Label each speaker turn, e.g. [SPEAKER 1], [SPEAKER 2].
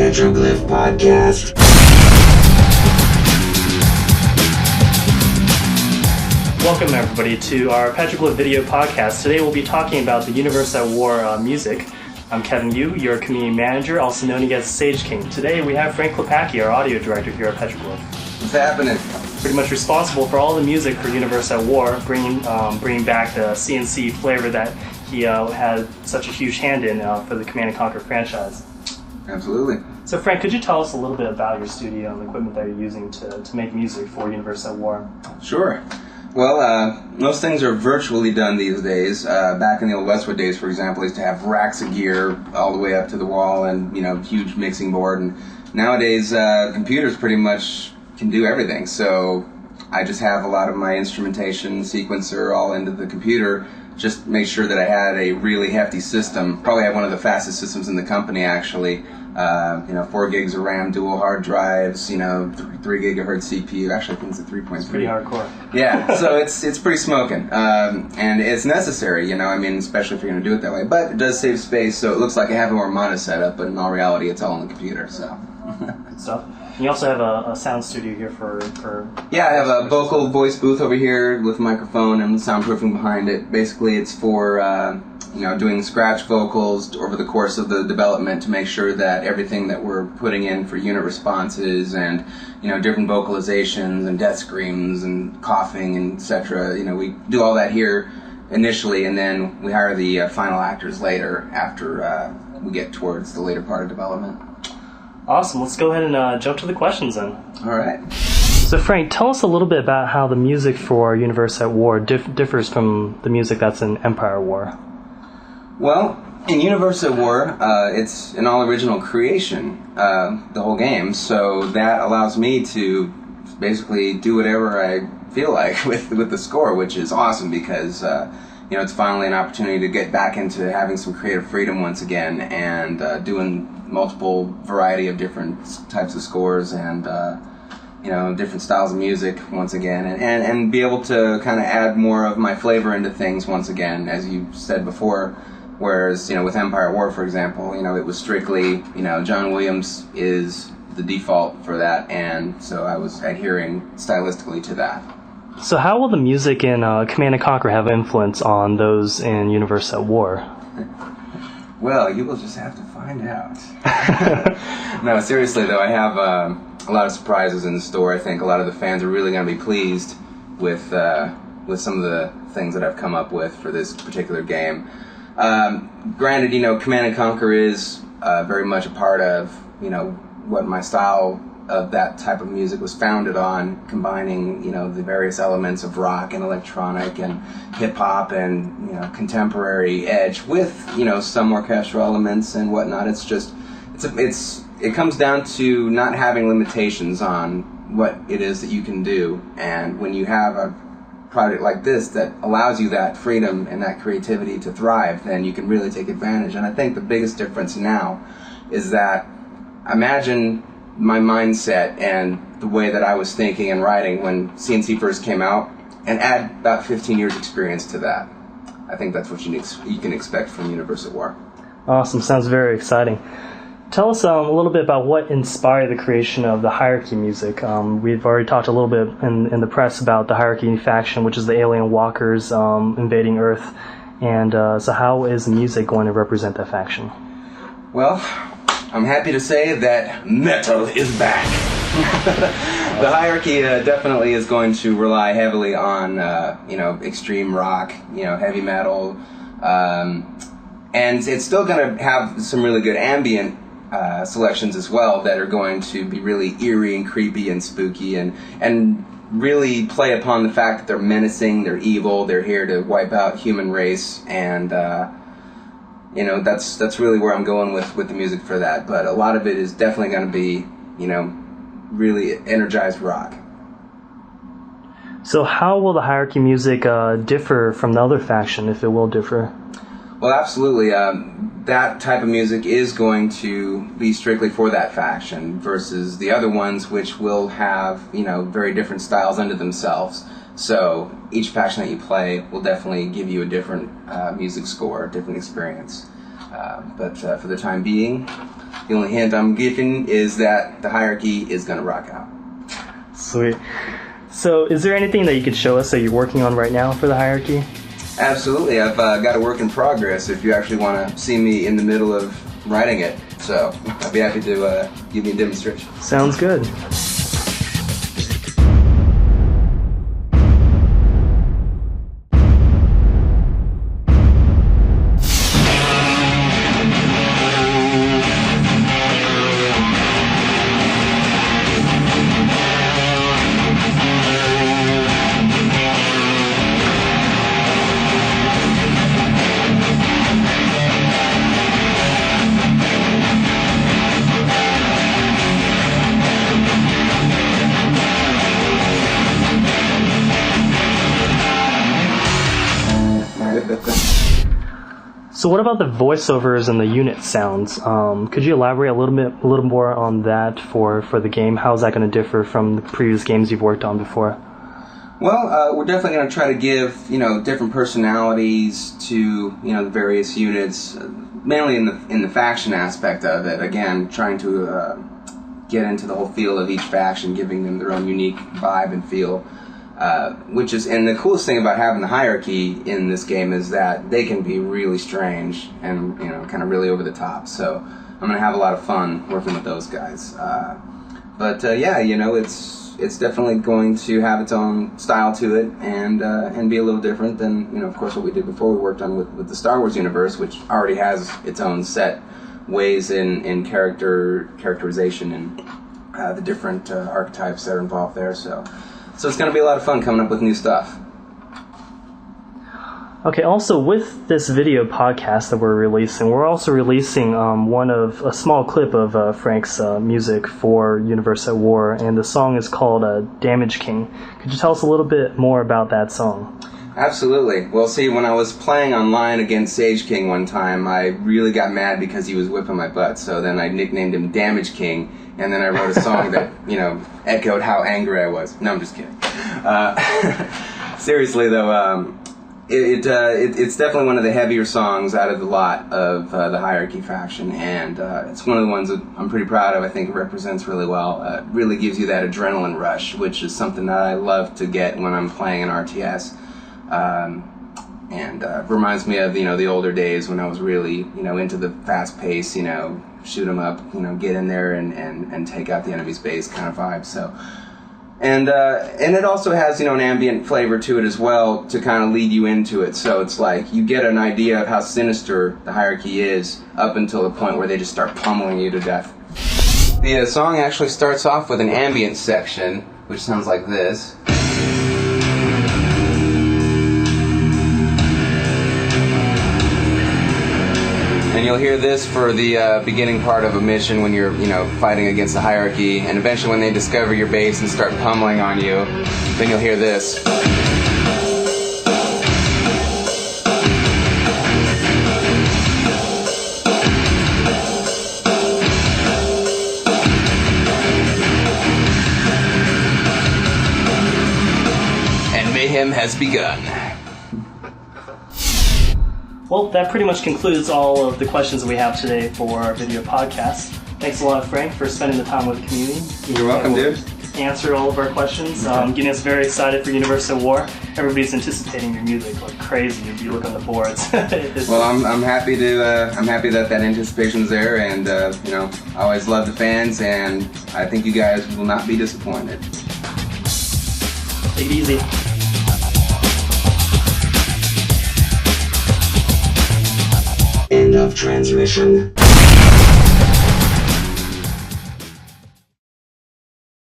[SPEAKER 1] Petroglyph Podcast.
[SPEAKER 2] Welcome everybody to our Petroglyph video podcast. Today we'll be talking about the Universe at War music. I'm Kevin Yu, your community manager, also known as Sage King. Today we have Frank Klepacki, our audio director here at Petroglyph.
[SPEAKER 3] What's happening?
[SPEAKER 2] Pretty much responsible for all the music for Universe at War, bringing back the CNC flavor that he had such a huge hand in for the Command & Conquer franchise.
[SPEAKER 3] Absolutely.
[SPEAKER 2] So Frank, could you tell us a little bit about your studio and the equipment that you're using to make music for Universe at War?
[SPEAKER 3] Sure. Well, most things are virtually done these days. Back in the old Westwood days, for example, I used to have racks of gear all the way up to the wall and, huge mixing board. And nowadays, computers pretty much can do everything. So I just have a lot of my instrumentation, sequencer all into the computer. Just make sure that I had a really hefty system. Probably have one of the fastest systems in the company, actually. 4 gigs of RAM, dual hard drives, 3 gigahertz CPU. Actually, I think it's a 3.3.
[SPEAKER 2] It's pretty hardcore.
[SPEAKER 3] Yeah, so it's pretty smoking. And it's necessary, especially if you're going to do it that way. But it does save space, so it looks like I have a Armada setup, but in all reality, it's all on the computer, so.
[SPEAKER 2] Good stuff. And you also have a sound studio here for...
[SPEAKER 3] Yeah, I have a vocal voice booth over here with a microphone and soundproofing behind it. Basically, it's for, doing scratch vocals over the course of the development to make sure that everything that we're putting in for unit responses and, different vocalizations and death screams and coughing and etc., we do all that here initially, and then we hire the final actors later after we get towards the later part of development.
[SPEAKER 2] Awesome. Let's go ahead and jump to the questions then.
[SPEAKER 3] All right.
[SPEAKER 2] So Frank, tell us a little bit about how the music for Universe at War differs from the music that's in Empire War.
[SPEAKER 3] Well, in Universe at War, it's an all-original creation, the whole game, so that allows me to basically do whatever I feel like with the score, which is awesome because, it's finally an opportunity to get back into having some creative freedom once again and doing multiple variety of different types of scores and, different styles of music once again and be able to kind of add more of my flavor into things once again, as you said before. Whereas, with Empire War, for example, it was strictly, John Williams is the default for that, and so I was adhering stylistically to that.
[SPEAKER 2] So how will the music in Command & Conquer have influence on those in Universe at War?
[SPEAKER 3] Well, you will just have to find out. No, seriously, though, I have a lot of surprises in the store. I think a lot of the fans are really going to be pleased with some of the things that I've come up with for this particular game. Granted, Command & Conquer is very much a part of, what my style of that type of music was founded on, combining, the various elements of rock and electronic and hip-hop and, contemporary edge with, some orchestral elements and whatnot. It's just, it comes down to not having limitations on what it is that you can do. And when you have a project like this that allows you that freedom and that creativity to thrive, then you can really take advantage. And I think the biggest difference now is that imagine my mindset and the way that I was thinking and writing when CNC first came out, and add about 15 years experience to that. I think that's what you can expect from Universe at War.
[SPEAKER 2] Awesome. Sounds very exciting. Tell us a little bit about what inspired the creation of the Hierarchy music. We've already talked a little bit in the press about the Hierarchy faction, which is the alien walkers invading Earth. And so how is the music going to represent that faction?
[SPEAKER 3] Well, I'm happy to say that metal is back. The Hierarchy definitely is going to rely heavily on, extreme rock, heavy metal. And it's still going to have some really good ambient selections as well that are going to be really eerie and creepy and spooky and really play upon the fact that they're menacing, they're evil, they're here to wipe out human race, and that's really where I'm going with the music for that. But a lot of it is definitely going to be, really energized rock.
[SPEAKER 2] So how will the Hierarchy music differ from the other faction, if it will differ?
[SPEAKER 3] Well, absolutely. That type of music is going to be strictly for that faction versus the other ones, which will have, very different styles unto themselves. So each faction that you play will definitely give you a different music score, a different experience. But for the time being, The only hint I'm giving is that the hierarchy is going to rock out.
[SPEAKER 2] Sweet. So is there anything that you could show us that you're working on right now for the hierarchy?
[SPEAKER 3] Absolutely. I've got a work in progress if you actually want to see me in the middle of writing it. So I'd be happy to give you a demonstration.
[SPEAKER 2] Sounds good. So what about the voiceovers and the unit sounds? Could you elaborate a little more on that for the game? How is that going to differ from the previous games you've worked on before?
[SPEAKER 3] Well, we're definitely going to try to give different personalities to the various units, mainly in the faction aspect of it. Again, trying to get into the whole feel of each faction, giving them their own unique vibe and feel. And the coolest thing about having the hierarchy in this game is that they can be really strange and kind of really over the top. So I'm going to have a lot of fun working with those guys. It's definitely going to have its own style to it and be a little different than of course what we did before. We worked on with the Star Wars universe, which already has its own set ways in characterization and the different archetypes that are involved there. So it's going to be a lot of fun coming up with new stuff.
[SPEAKER 2] Okay, also with this video podcast that we're releasing, we're also releasing a small clip of Frank's music for Universe at War, and the song is called Damage King. Could you tell us a little bit more about that song?
[SPEAKER 3] Absolutely. Well, see, when I was playing online against Sage King one time, I really got mad because he was whipping my butt, so then I nicknamed him Damage King, and then I wrote a song that, echoed how angry I was. No, I'm just kidding. Seriously, though, it's definitely one of the heavier songs out of the lot of the Hierarchy faction, and it's one of the ones that I'm pretty proud of. I think it represents really well. It really gives you that adrenaline rush, which is something that I love to get when I'm playing an RTS. Reminds me of the older days when I was really into the fast pace, shoot 'em up, get in there and take out the enemy's base kind of vibe. So, and it also has an ambient flavor to it as well to kind of lead you into it. So it's like you get an idea of how sinister the Hierarchy is up until the point where they just start pummeling you to death. The song actually starts off with an ambient section, which sounds like this. And you'll hear this for the beginning part of a mission when you're, fighting against the Hierarchy, and eventually when they discover your base and start pummeling on you, then you'll hear this. And mayhem has begun.
[SPEAKER 2] Well, that pretty much concludes all of the questions that we have today for our video podcast. Thanks a lot, Frank, for spending the time with the community.
[SPEAKER 3] You're welcome, dude.
[SPEAKER 2] Answered all of our questions, getting us very excited for Universe at War. Everybody's anticipating your music like crazy if you look on the boards.
[SPEAKER 3] Well, I'm happy that anticipation's there, and I always love the fans, and I think you guys will not be disappointed.
[SPEAKER 2] Take it easy.
[SPEAKER 1] End of transmission.